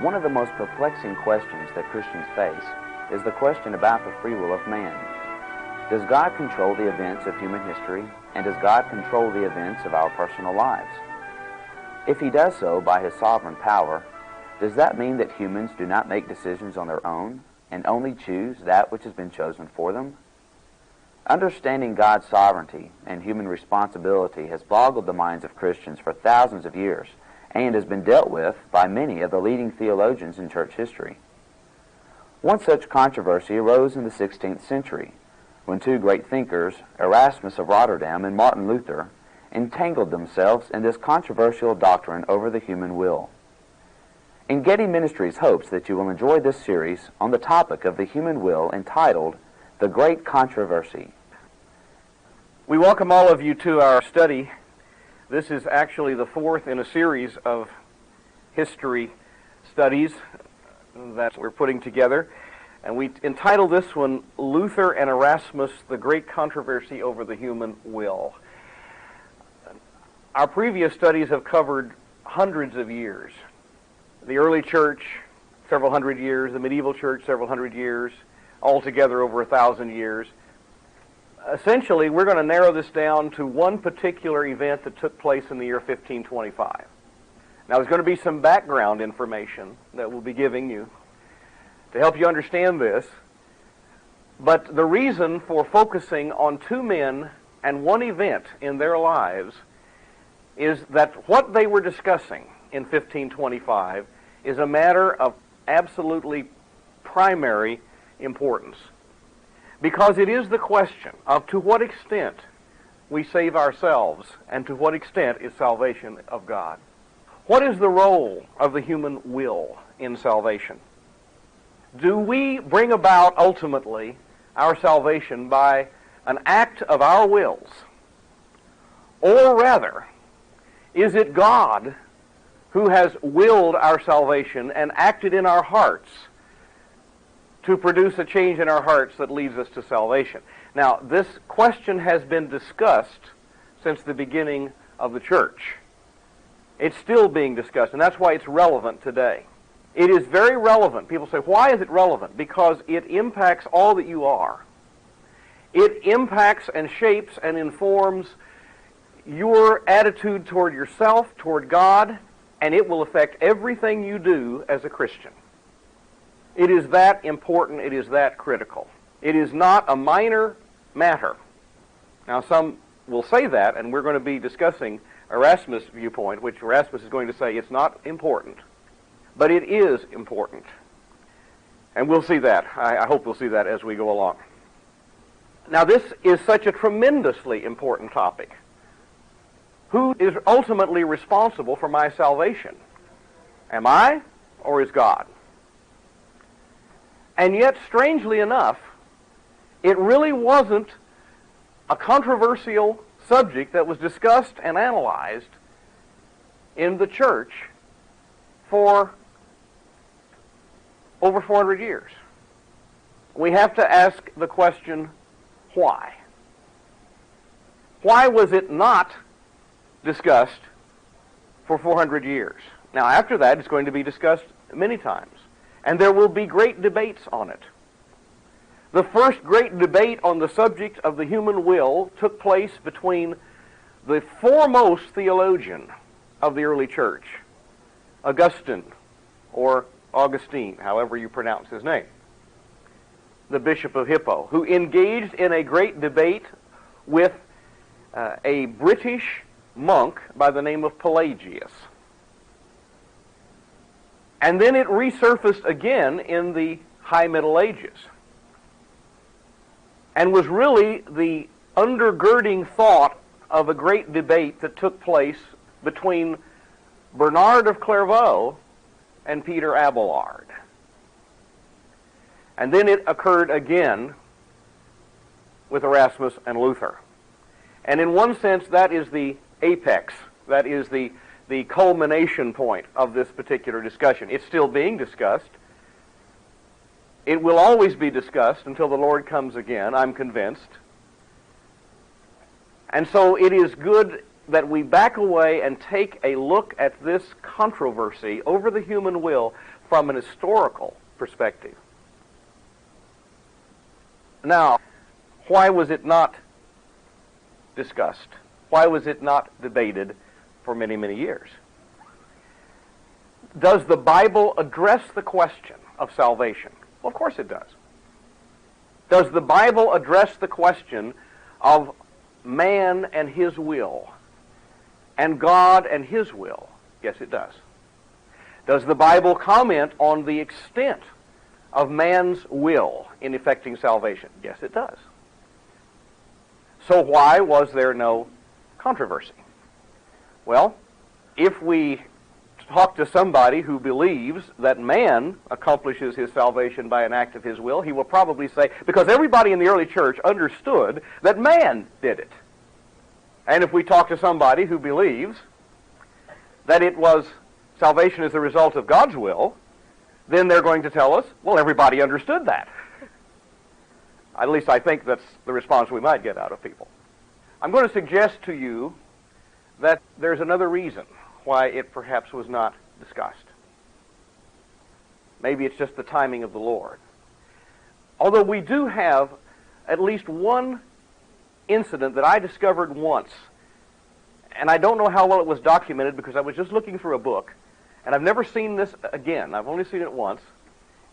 One of the most perplexing questions that Christians face is the question about the free will of man. Does God control the events of human history, and does God control the events of our personal lives? If He does so by His sovereign power, does that mean that humans do not make decisions on their own and only choose that which has been chosen for them? Understanding God's sovereignty and human responsibility has boggled the minds of Christians for thousands of years and has been dealt with by many of the leading theologians in church history. One such controversy arose in the 16th century when two great thinkers, Erasmus of Rotterdam and Martin Luther, entangled themselves in this controversial doctrine over the human will. In Getty Ministries hopes that you will enjoy this series on the topic of the human will entitled The Great Controversy. We welcome all of you to our study. This is actually the fourth in a series of history studies that we're putting together. And we entitled this one, Luther and Erasmus, The Great Controversy Over the Human Will. Our previous studies have covered hundreds of years. The early church, several hundred years. The medieval church, several hundred years. Altogether over 1,000 years. Essentially, we're going to narrow this down to one particular event that took place in the year 1525. Now, there's going to be some background information that we'll be giving you to help you understand this. But the reason for focusing on two men and one event in their lives is that what they were discussing in 1525 is a matter of absolutely primary importance. Because it is the question of to what extent we save ourselves and to what extent is salvation of God. What is the role of the human will in salvation? Do we bring about ultimately our salvation by an act of our wills? Or rather, is it God who has willed our salvation and acted in our hearts to produce a change in our hearts that leads us to salvation? Now, this question has been discussed since the beginning of the church. It's still being discussed, and that's why it's relevant today. It is very relevant. People say, why is it relevant? Because it impacts all that you are. It impacts and shapes and informs your attitude toward yourself, toward God, and it will affect everything you do as a Christian. It is that important, it is that critical. It is not a minor matter. Now, some will say that, and we're going to be discussing Erasmus' viewpoint, which Erasmus is going to say it's not important. But it is important. And we'll see that. I hope we'll see that as we go along. Now, this is such a tremendously important topic. Who is ultimately responsible for my salvation? Am I, or is God? And yet, strangely enough, it really wasn't a controversial subject that was discussed and analyzed in the church for over 400 years. We have to ask the question, why? Why was it not discussed for 400 years? Now, after that, it's going to be discussed many times. And there will be great debates on it. The first great debate on the subject of the human will took place between the foremost theologian of the early church, Augustine, or Augustine, however you pronounce his name, the Bishop of Hippo, who engaged in a great debate with a British monk by the name of Pelagius. And then it resurfaced again in the High Middle Ages and was really the undergirding thought of a great debate that took place between Bernard of Clairvaux and Peter Abelard. And then it occurred again with Erasmus and Luther. And in one sense, that is the apex, that is the culmination point of this particular discussion. It's still being discussed. It will always be discussed until the Lord comes again, I'm convinced. And so it is good that we back away and take a look at this controversy over the human will from an historical perspective. Now, why was it not discussed? Why was it not debated for many, many years? Does the Bible address the question of salvation? Well, of course it does. Does the Bible address the question of man and his will, and God and his will? Yes, it does. Does the Bible comment on the extent of man's will in effecting salvation? Yes, it does. So why was there no controversy? Well, if we talk to somebody who believes that man accomplishes his salvation by an act of his will, he will probably say, because everybody in the early church understood that man did it. And if we talk to somebody who believes that it was salvation as a result of God's will, then they're going to tell us, well, everybody understood that. At least I think that's the response we might get out of people. I'm going to suggest to you that there's another reason why it perhaps was not discussed. Maybe it's just the timing of the Lord. Although we do have at least one incident that I discovered once, and I don't know how well it was documented because I was just looking through a book, and I've never seen this again. I've only seen it once,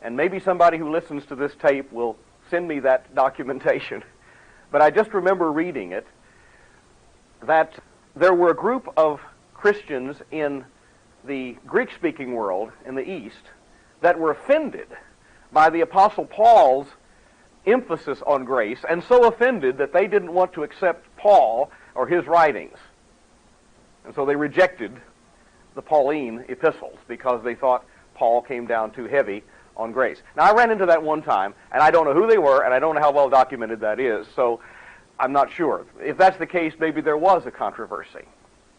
and maybe somebody who listens to this tape will send me that documentation. But I just remember reading it, that there were a group of Christians in the Greek-speaking world in the East that were offended by the Apostle Paul's emphasis on grace, and so offended that they didn't want to accept Paul or his writings. And so they rejected the Pauline epistles because they thought Paul came down too heavy on grace. Now, I ran into that one time, and I don't know who they were, and I don't know how well documented that is, so I'm not sure. If that's the case, maybe there was a controversy.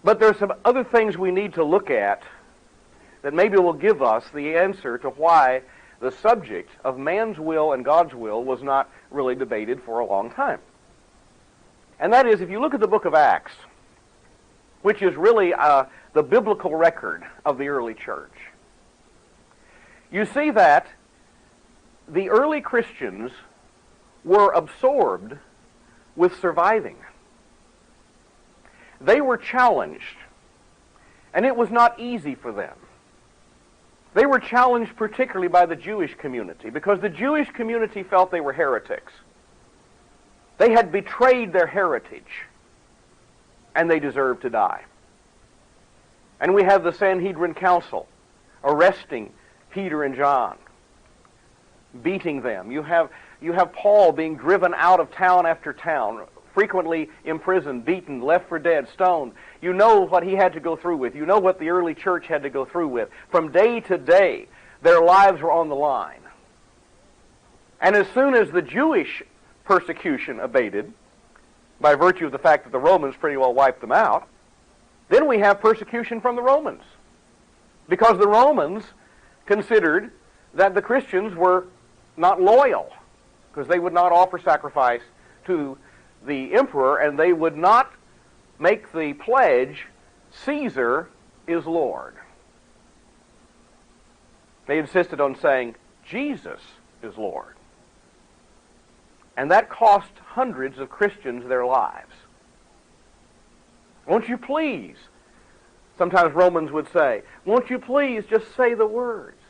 But there's some other things we need to look at that maybe will give us the answer to why the subject of man's will and God's will was not really debated for a long time. And that is, if you look at the book of Acts, which is really the biblical record of the early church, you see that the early Christians were absorbed with surviving. They were challenged, and it was not easy for them. They were challenged particularly by the Jewish community, because the Jewish community felt they were heretics. They had betrayed their heritage, and they deserved to die. And we have the Sanhedrin Council arresting Peter and John, beating them. You have Paul being driven out of town after town, frequently imprisoned, beaten, left for dead, stoned. You know what he had to go through with. You know what the early church had to go through with. From day to day, their lives were on the line. And as soon as the Jewish persecution abated, by virtue of the fact that the Romans pretty well wiped them out, then we have persecution from the Romans. Because the Romans considered that the Christians were not loyal, because they would not offer sacrifice to the emperor, and they would not make the pledge, Caesar is Lord. They insisted on saying, Jesus is Lord. And that cost hundreds of Christians their lives. Won't you please, sometimes Romans would say, won't you please just say the words,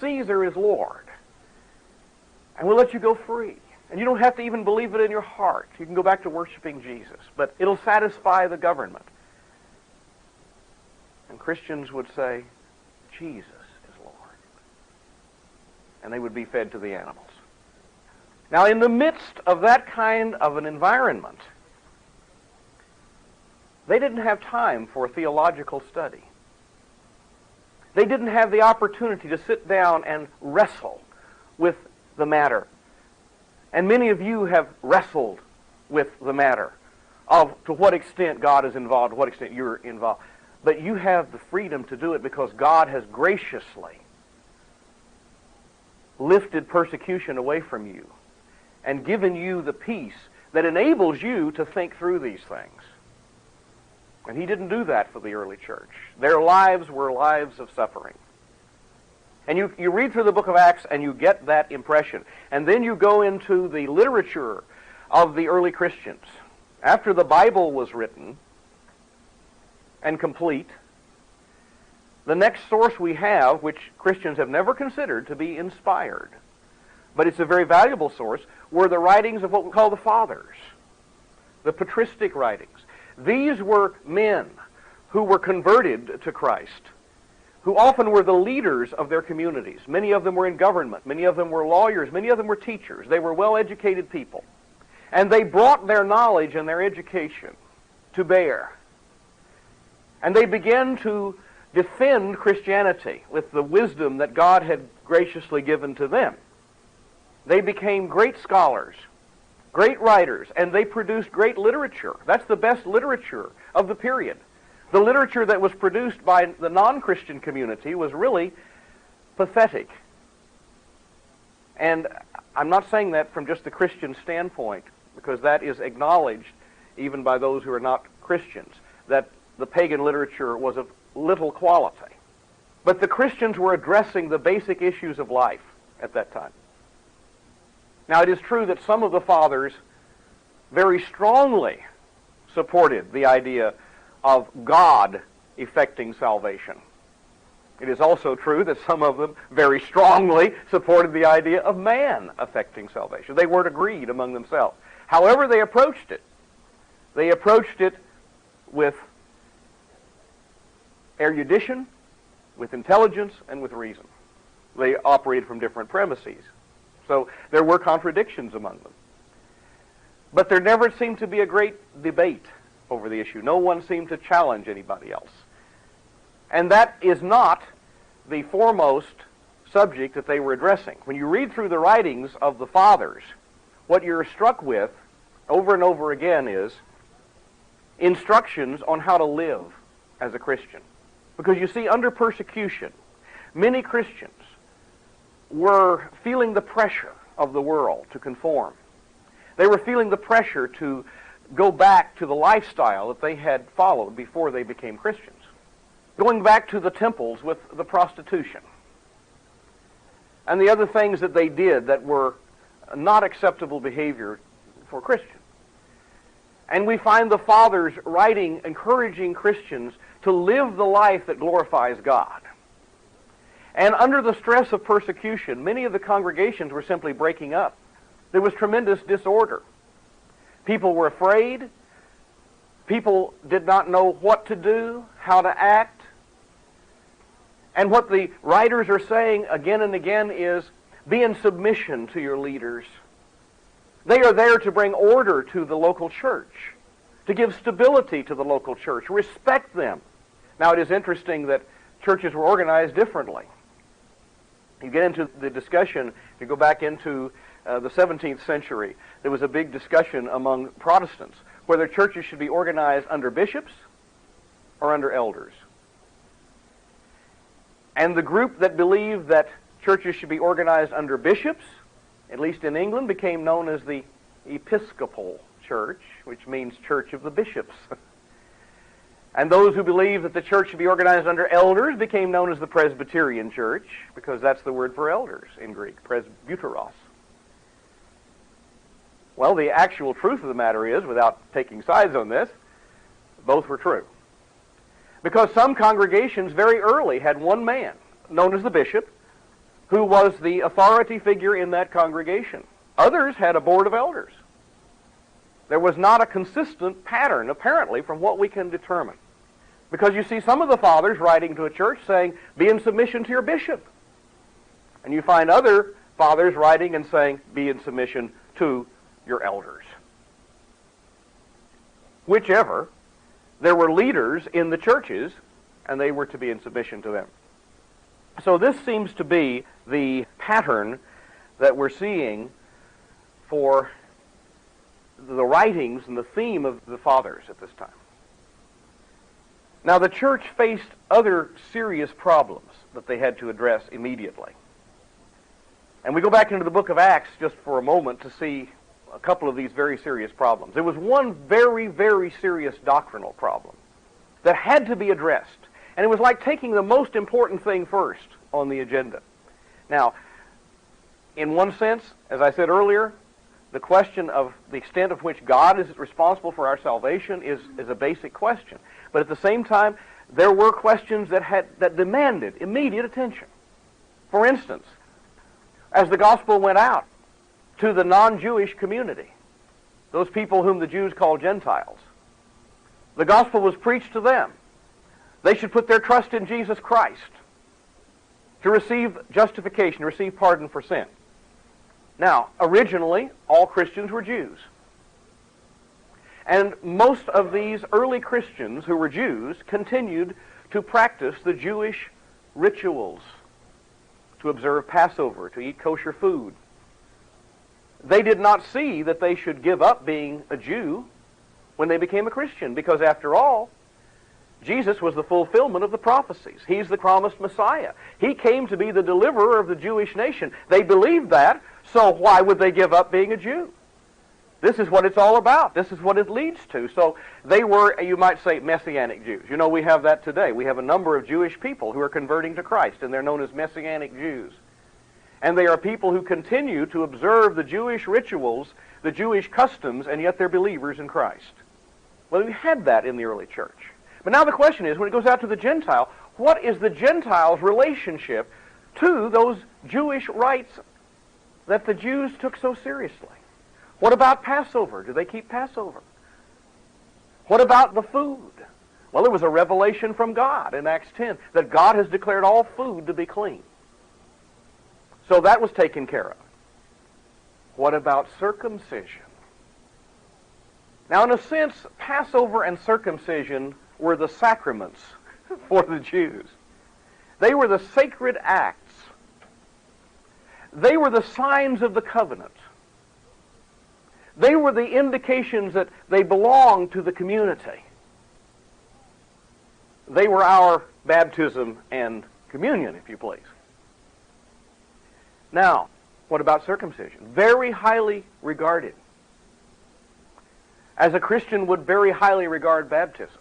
Caesar is Lord, and we'll let you go free. And you don't have to even believe it in your heart. You can go back to worshiping Jesus, but it'll satisfy the government. And Christians would say, Jesus is Lord. And they would be fed to the animals. Now, in the midst of that kind of an environment, they didn't have time for theological study. They didn't have the opportunity to sit down and wrestle with the matter. And many of you have wrestled with the matter of to what extent God is involved, to what extent you're involved. But you have the freedom to do it because God has graciously lifted persecution away from you and given you the peace that enables you to think through these things. And he didn't do that for the early church. Their lives were lives of suffering. And you read through the book of Acts and you get that impression. And then you go into the literature of the early Christians. After the Bible was written and complete, the next source we have, which Christians have never considered to be inspired, but it's a very valuable source, were the writings of what we call the Fathers, the patristic writings. These were men who were converted to Christ, who often were the leaders of their communities. Many of them were in government. Many of them were lawyers. Many of them were teachers. They were well-educated people. And they brought their knowledge and their education to bear. And they began to defend Christianity with the wisdom that God had graciously given to them. They became great scholars, great writers, and they produced great literature. That's the best literature of the period. The literature that was produced by the non-Christian community was really pathetic. And I'm not saying that from just the Christian standpoint, because that is acknowledged even by those who are not Christians, that the pagan literature was of little quality. But the Christians were addressing the basic issues of life at that time. Now, it is true that some of the fathers very strongly supported the idea of God effecting salvation. It is also true that some of them very strongly supported the idea of man effecting salvation. They weren't agreed among themselves. However they approached it with erudition, with intelligence, and with reason. They operated from different premises. So there were contradictions among them. But there never seemed to be a great debate over the issue. No one seemed to challenge anybody else. And that is not the foremost subject that they were addressing. When you read through the writings of the fathers, what you're struck with over and over again is instructions on how to live as a Christian. Because you see, under persecution, many Christians were feeling the pressure of the world to conform. They were feeling the pressure to go back to the lifestyle that they had followed before they became Christians. Going back to the temples with the prostitution and the other things that they did that were not acceptable behavior for Christians. And we find the fathers writing, encouraging Christians to live the life that glorifies God. And under the stress of persecution, many of the congregations were simply breaking up. There was tremendous disorder. People were afraid. People did not know what to do, how to act. And what the writers are saying again and again is, be in submission to your leaders. They are there to bring order to the local church, to give stability to the local church. Respect them. Now, it is interesting that churches were organized differently. You get into the discussion, you go back into the 17th century, there was a big discussion among Protestants whether churches should be organized under bishops or under elders. And the group that believed that churches should be organized under bishops, at least in England, became known as the Episcopal Church, which means Church of the Bishops. And those who believed that the church should be organized under elders became known as the Presbyterian Church, because that's the word for elders in Greek, presbyteros. Well, the actual truth of the matter is, without taking sides on this, both were true. Because some congregations very early had one man, known as the bishop, who was the authority figure in that congregation. Others had a board of elders. There was not a consistent pattern, apparently, from what we can determine. Because you see some of the fathers writing to a church saying, be in submission to your bishop. And you find other fathers writing and saying, be in submission to your elders. Whichever, there were leaders in the churches, and they were to be in submission to them. So this seems to be the pattern that we're seeing for the writings and the theme of the fathers at this time. Now, the church faced other serious problems that they had to address immediately. And we go back into the book of Acts just for a moment to see a couple of these very serious problems. There was one very, very serious doctrinal problem that had to be addressed. And it was like taking the most important thing first on the agenda. Now, in one sense, as I said earlier, the question of the extent of which God is responsible for our salvation is a basic question. But at the same time, there were questions that demanded immediate attention. For instance, as the gospel went out to the non-Jewish community, those people whom the Jews call Gentiles, the gospel was preached to them. They should put their trust in Jesus Christ to receive justification, to receive pardon for sin. Now, originally, all Christians were Jews. And most of these early Christians who were Jews continued to practice the Jewish rituals, to observe Passover, to eat kosher food. They did not see that they should give up being a Jew when they became a Christian, because after all, Jesus was the fulfillment of the prophecies. He's the promised Messiah. He came to be the deliverer of the Jewish nation. They believed that, so why would they give up being a Jew? This is what it's all about. This is what it leads to. So they were, you might say, Messianic Jews. You know, we have that today. We have a number of Jewish people who are converting to Christ, and they're known as Messianic Jews. And they are people who continue to observe the Jewish rituals, the Jewish customs, and yet they're believers in Christ. Well, we had that in the early church. But now the question is, when it goes out to the Gentile, what is the Gentile's relationship to those Jewish rites that the Jews took so seriously? What about Passover? Do they keep Passover? What about the food? Well, there was a revelation from God in Acts 10 that God has declared all food to be clean. So that was taken care of. What about circumcision? Now, in a sense, Passover and circumcision were the sacraments for the Jews. They were the sacred acts. They were the signs of the covenant. They were the indications that they belonged to the community. They were our baptism and communion, if you please. Now, what about circumcision? Very highly regarded. As a Christian would very highly regard baptism.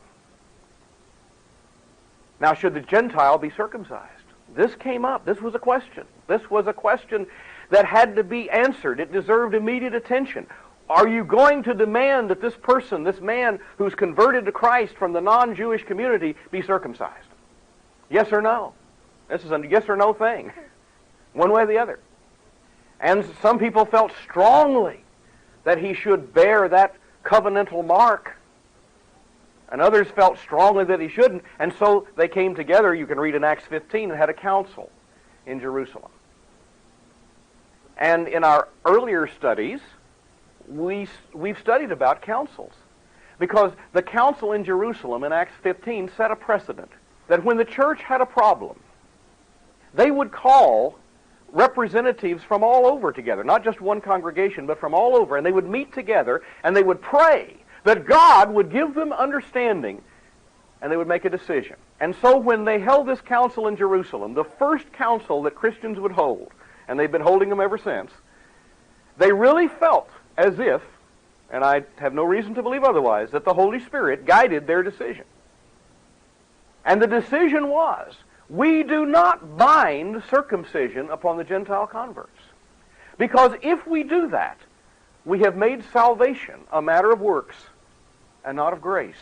Now, should the Gentile be circumcised? This came up. This was a question. This was a question that had to be answered. It deserved immediate attention. Are you going to demand that this person, this man who's converted to Christ from the non-Jewish community, be circumcised? Yes or no? This is a yes or no thing. One way or the other. And some people felt strongly that he should bear that covenantal mark. And others felt strongly that he shouldn't. And so they came together, you can read in Acts 15, and had a council in Jerusalem. And in our earlier studies, we've studied about councils. Because the council in Jerusalem in Acts 15 set a precedent that when the church had a problem, they would call representatives from all over together, not just one congregation, but from all over, and they would meet together and they would pray that God would give them understanding and they would make a decision. And so when they held this council in Jerusalem, the first council that Christians would hold, and they've been holding them ever since, they really felt as if, and I have no reason to believe otherwise, that the Holy Spirit guided their decision. And the decision was, we do not bind circumcision upon the Gentile converts. Because if we do that, we have made salvation a matter of works and not of grace.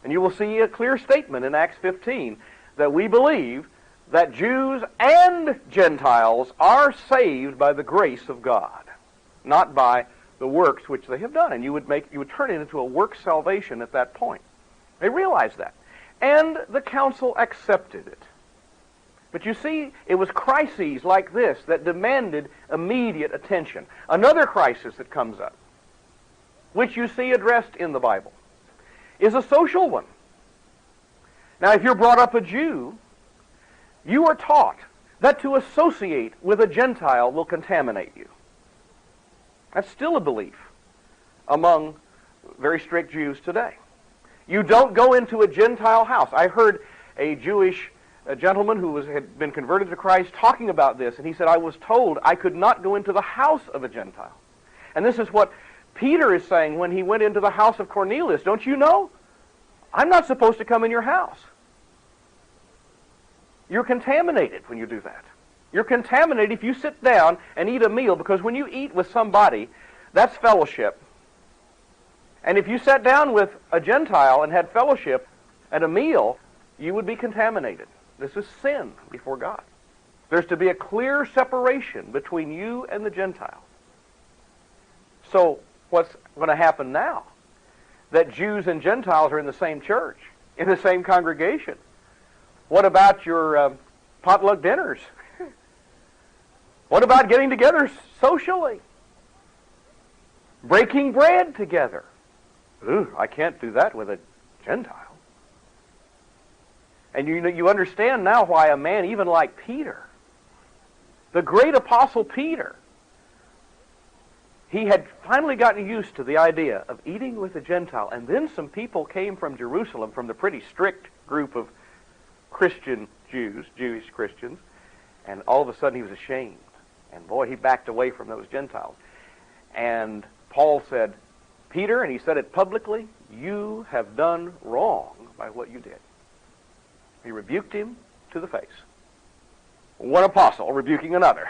And you will see a clear statement in Acts 15 that we believe that Jews and Gentiles are saved by the grace of God, not by the works which they have done. And you would turn it into a work salvation at that point. They realized that. And the council accepted it. But you see, it was crises like this that demanded immediate attention. Another crisis that comes up, which you see addressed in the Bible, is a social one. Now, if you're brought up a Jew, you are taught that to associate with a Gentile will contaminate you. That's still a belief among very strict Jews today. You don't go into a Gentile house. I heard a Jewish gentleman who had been converted to Christ talking about this, and he said, I was told I could not go into the house of a Gentile. And this is what Peter is saying when he went into the house of Cornelius. Don't you know? I'm not supposed to come in your house. You're contaminated when you do that. You're contaminated if you sit down and eat a meal, because when you eat with somebody, that's fellowship. And if you sat down with a Gentile and had fellowship at a meal, you would be contaminated. This is sin before God. There's to be a clear separation between you and the Gentile. So what's going to happen now? That Jews and Gentiles are in the same church, in the same congregation. What about your potluck dinners? What about getting together socially? Breaking bread together? Ooh, I can't do that with a Gentile. And you understand now why a man even like Peter, the great apostle Peter, he had finally gotten used to the idea of eating with a Gentile. And then some people came from Jerusalem, from the pretty strict group of Christian Jews, Jewish Christians, and all of a sudden he was ashamed. And boy, he backed away from those Gentiles. And Paul said, Peter, and he said it publicly, you have done wrong by what you did. He rebuked him to the face. One apostle rebuking another.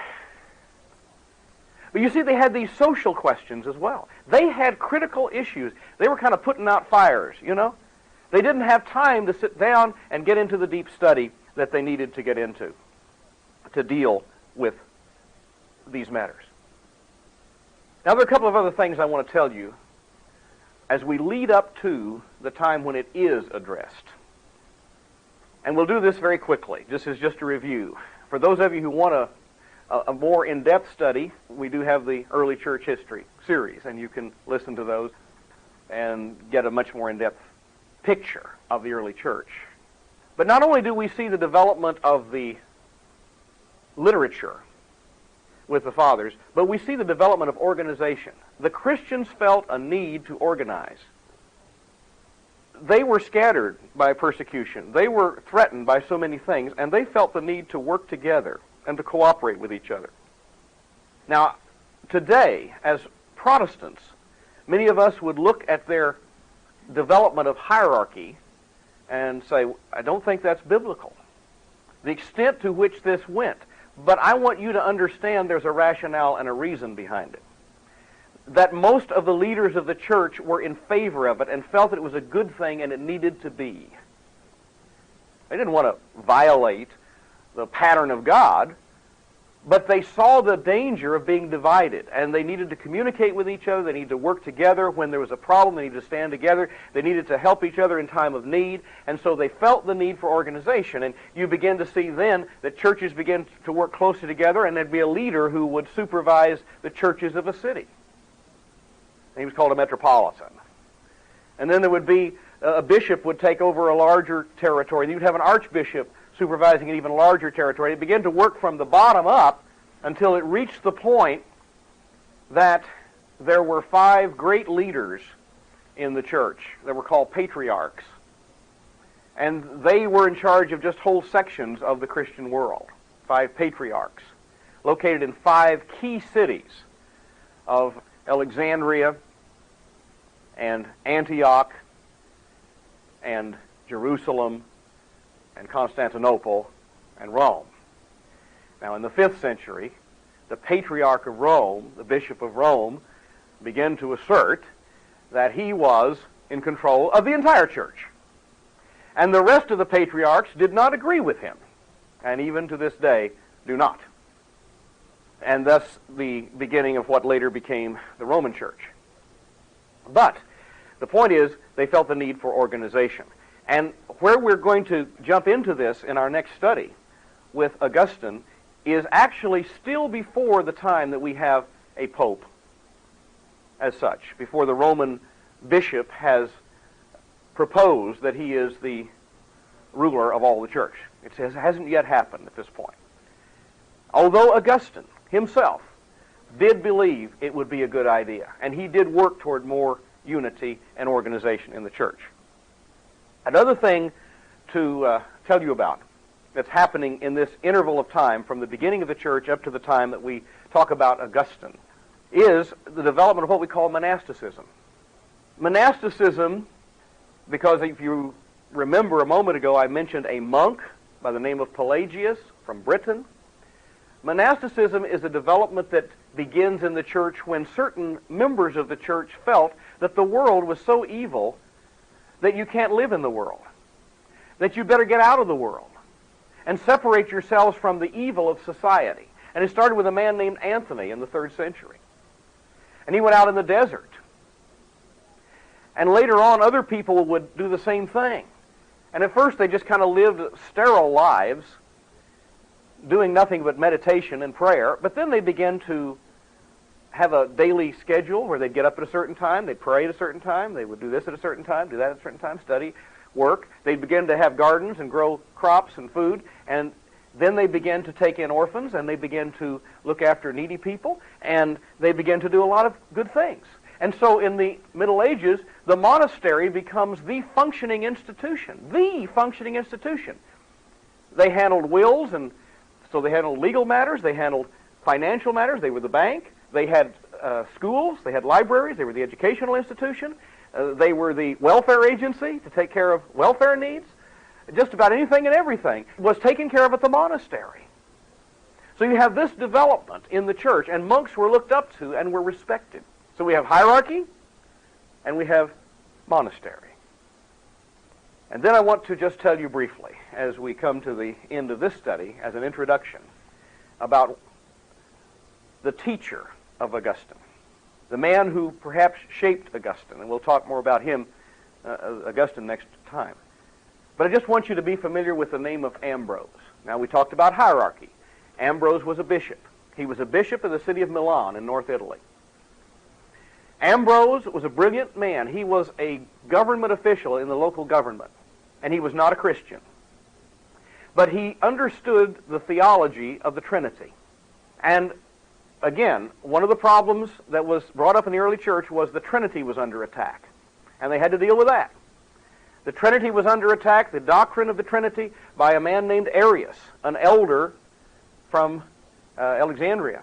But you see, they had these social questions as well. They had critical issues. They were kind of putting out fires, you know. They didn't have time to sit down and get into the deep study that they needed to get into to deal with these matters. Now, there are a couple of other things I want to tell you as we lead up to the time when it is addressed. And we'll do this very quickly. This is just a review. For those of you who want a more in-depth study, we do have the early church history series, and you can listen to those and get a much more in-depth picture of the early church. But not only do we see the development of the literature with the fathers, but we see the development of organization. The Christians felt a need to organize. They were scattered by persecution. They were threatened by so many things, and they felt the need to work together and to cooperate with each other. Now, today, as Protestants, many of us would look at their development of hierarchy and say, I don't think that's biblical. The extent to which this went. But I want you to understand there's a rationale and a reason behind it. That most of the leaders of the church were in favor of it and felt that it was a good thing and it needed to be. They didn't want to violate the pattern of God, but they saw the danger of being divided, and they needed to communicate with each other. They needed to work together. When there was a problem, they needed to stand together. They needed to help each other in time of need, and so they felt the need for organization. And you begin to see then that churches begin to work closely together, and there'd be a leader who would supervise the churches of a city. And he was called a metropolitan. And then there would be a bishop would take over a larger territory. You'd have an archbishop supervising an even larger territory. It began to work from the bottom up until it reached the point that there were 5 great leaders in the church that were called patriarchs. And they were in charge of just whole sections of the Christian world. 5 patriarchs located in 5 key cities of Alexandria and Antioch and Jerusalem and Constantinople and Rome. Now, in the 5th century, the Patriarch of Rome, the Bishop of Rome, began to assert that he was in control of the entire church. And the rest of the patriarchs did not agree with him, and even to this day do not. And thus the beginning of what later became the Roman Church. But the point is, they felt the need for organization. And where we're going to jump into this in our next study with Augustine is actually still before the time that we have a pope as such, before the Roman bishop has proposed that he is the ruler of all the church. It hasn't yet happened at this point. Although Augustine himself did believe it would be a good idea, and he did work toward more unity and organization in the church. Another thing to tell you about that's happening in this interval of time from the beginning of the church up to the time that we talk about Augustine is the development of what we call monasticism. Monasticism, because if you remember a moment ago I mentioned a monk by the name of Pelagius from Britain Monasticism is a development that begins in the church when certain members of the church felt that the world was so evil that you can't live in the world, that you better get out of the world and separate yourselves from the evil of society. And it started with a man named Anthony in the 3rd century. And he went out in the desert. And later on, other people would do the same thing. And at first, they just kind of lived sterile lives, doing nothing but meditation and prayer. But then they began to have a daily schedule where they'd get up at a certain time, they'd pray at a certain time, they would do this at a certain time, do that at a certain time, study, work. They'd begin to have gardens and grow crops and food. And then they began to take in orphans, and they began to look after needy people, and they began to do a lot of good things. And so in the Middle Ages, the monastery becomes the functioning institution. The functioning institution. They handled wills, and so they handled legal matters, they handled financial matters, they were the bank, they had schools, they had libraries, they were the educational institution, they were the welfare agency to take care of welfare needs. Just about anything and everything was taken care of at the monastery. So you have this development in the church, and monks were looked up to and were respected. So we have hierarchy, and we have monastery. And then I want to just tell you briefly, as we come to the end of this study, as an introduction, about the teacher of Augustine, the man who perhaps shaped Augustine, and we'll talk more about him, Augustine, next time. But I just want you to be familiar with the name of Ambrose. Now, we talked about hierarchy. Ambrose was a bishop. He was a bishop in the city of Milan in North Italy. Ambrose was a brilliant man. He was a government official in the local government, and he was not a Christian. But he understood the theology of the Trinity. And again, one of the problems that was brought up in the early church was the Trinity was under attack, and they had to deal with that. The Trinity was under attack, the doctrine of the Trinity, by a man named Arius, an elder from Alexandria,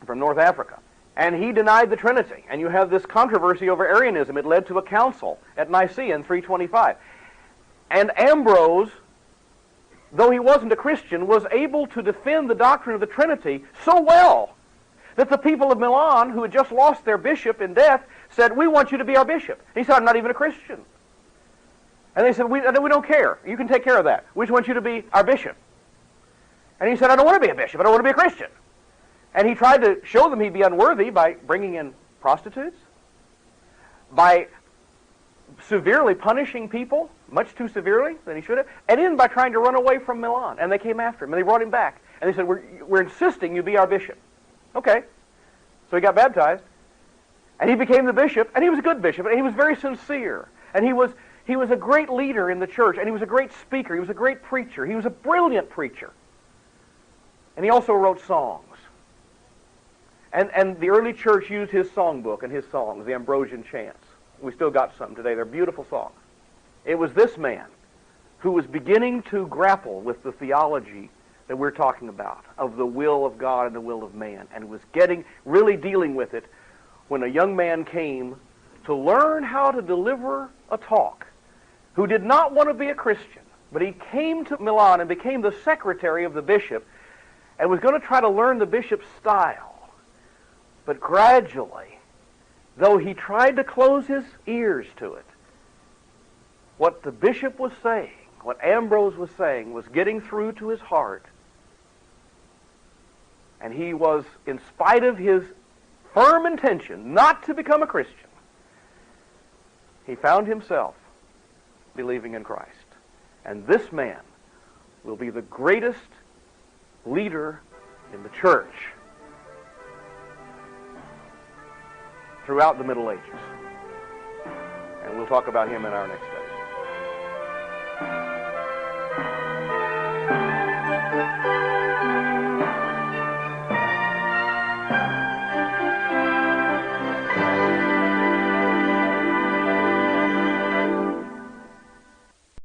from North Africa. And he denied the Trinity. And you have this controversy over Arianism. It led to a council at Nicaea in 325. And Ambrose, though he wasn't a Christian, was able to defend the doctrine of the Trinity so well that the people of Milan, who had just lost their bishop in death, said, "We want you to be our bishop." And he said, "I'm not even a Christian." And they said, we don't care. You can take care of that. We just want you to be our bishop." And he said, "I don't want to be a bishop. I don't want to be a Christian." And he tried to show them he'd be unworthy by bringing in prostitutes, by severely punishing people, much too severely than he should have, and then by trying to run away from Milan. And they came after him, and they brought him back. And they said, we're insisting you be our bishop." Okay. So he got baptized, and he became the bishop, and he was a good bishop, and he was very sincere. And he was a great leader in the church, and he was a great speaker. He was a great preacher. He was a brilliant preacher. And he also wrote songs. And the early church used his songbook and his songs, the Ambrosian chants. We still got some today. They're beautiful songs. It was this man who was beginning to grapple with the theology that we're talking about, of the will of God and the will of man, and was really dealing with it when a young man came to learn how to deliver a talk, who did not want to be a Christian, but he came to Milan and became the secretary of the bishop and was going to try to learn the bishop's style. But gradually, though he tried to close his ears to it, what the bishop was saying, what Ambrose was saying, was getting through to his heart. And he was, in spite of his firm intention not to become a Christian, he found himself believing in Christ. And this man will be the greatest leader in the church throughout the Middle Ages. And we'll talk about him in our next study.